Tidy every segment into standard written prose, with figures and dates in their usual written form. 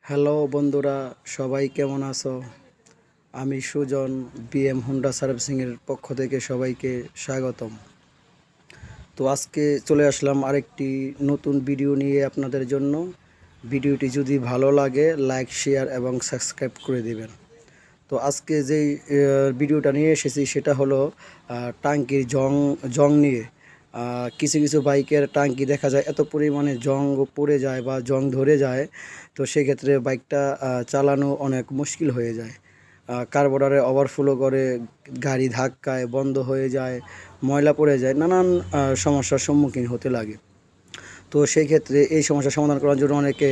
Hello বন্ধুরা, সবাই কেমন আছো? আমি সুজন, বিএম হুন্ডা সার্ভিসিংয়ের পক্ষ থেকে সবাইকে স্বাগতম। তো আজকে চলে আসলাম আরেকটি নতুন ভিডিও নিয়ে আপনাদের জন্য। ভিডিওটি যদি ভালো লাগে লাইক, শেয়ার এবং সাবস্ক্রাইব করে দিবেন। তো আজকে যেই ভিডিওটা নিয়ে এসেছি সেটা হলো টাঙ্কির জং নিয়ে। কিছু কিছু বাইকের টাঙ্কি দেখা যায় এত পরিমাণে জং পড়ে যায় বা জং ধরে যায়, তো সেক্ষেত্রে বাইকটা চালানো অনেক মুশকিল হয়ে যায়। কার্বোরেটরে ওভারফ্লো করে, গাড়ি ধাক্কায় বন্ধ হয়ে যায়, ময়লা পড়ে যায়, নানান সমস্যার সম্মুখীন হতে লাগে। তো সেই ক্ষেত্রে এই সমস্যার সমাধান করার জন্য অনেকে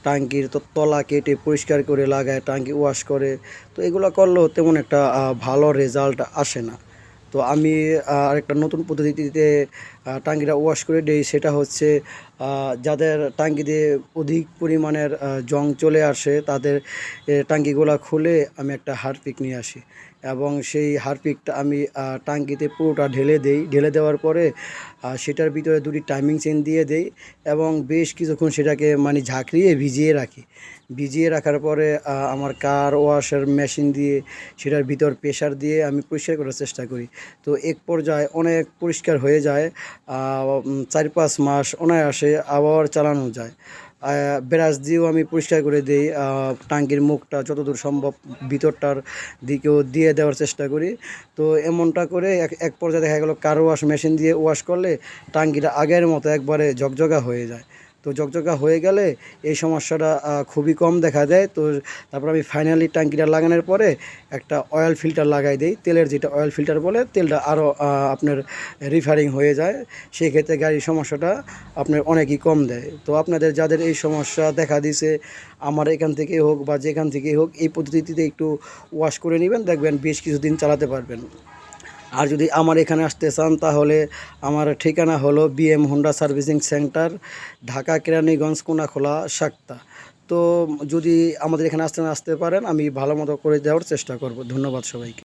টাঙ্কির তলা কেটে পরিষ্কার করে লাগায়, টাঙ্কি ওয়াশ করে। তো এগুলো করলেও তেমন একটা ভালো রেজাল্ট আসে না। তো আমি আরেকটা নতুন পদ্ধতিতে টাঙ্কিটা ওয়াশ করে দিই। সেটা হচ্ছে যাদের টাঙ্কিতে অধিক পরিমাণের জং চলে আসে তাদের টাঙ্কিগুলো খুলে আমি একটা হারপিক নিয়ে আসি এবং সেই হারপিকটা আমি টাঙ্কিতে পুরোটা ঢেলে দেওয়ার পরে সেটার ভিতরে দুটি টাইমিং চেন দিয়ে দেই এবং বেশ কিছুক্ষণ সেটাকে মানে ঝাঁকড়িয়ে ভিজিয়ে রাখার পরে আমার কার ওয়াশের মেশিন দিয়ে সেটার ভিতর প্রেশার দিয়ে আমি পরিষ্কার করার চেষ্টা করি। তো এক পর্যায়ে অনেক পরিষ্কার হয়ে যায়। 4-5 মাস অনায়াসে আবার চালানো যায়। ব্রাশ দিয়েও আমি পরিষ্কার করে দিই। টাঙ্কির মুখটা যতদূর সম্ভব ভিতরটার দিকেও দিয়ে দেওয়ার চেষ্টা করি। তো এমনটা করে এক পর্যায়ে দেখা গেল কার ওয়াশ মেশিন দিয়ে ওয়াশ করলে টাঙ্কিটা আগের মতো একবারে ঝকঝকা হয়ে যায়। তো ঝকঝকা হয়ে গেলে এই সমস্যাটা খুবই কম দেখা দেয়। তো তারপর আমি ফাইনালি টাঙ্কিটা লাগানোর পরে একটা অয়েল ফিল্টার লাগাই দিই, তেলের যেটা অয়েল ফিল্টার বলে, তেলটা আরও আপনার রিফারিং হয়ে যায়। সেই ক্ষেত্রে গাড়ির সমস্যাটা আপনার অনেকই কম দেয়। তো আপনাদের যাদের এই সমস্যা দেখা দিছে, আমার এখান থেকেই হোক বা যেখান থেকেই হোক, এই পদ্ধতিতে একটু ওয়াশ করে নেবেন, দেখবেন বেশ কিছুদিন চালাতে পারবেন। আর যদি আমার এখানে আসতে চান তাহলে আমার ঠিকানা হলো BM Honda servicing centre, Dhaka Keraniganj Konakhola Sakta. তো যদি আমাদের এখানে আসতে পারেন, আমি ভালো মতো করে দেওয়ার চেষ্টা করব। ধন্যবাদ সবাইকে।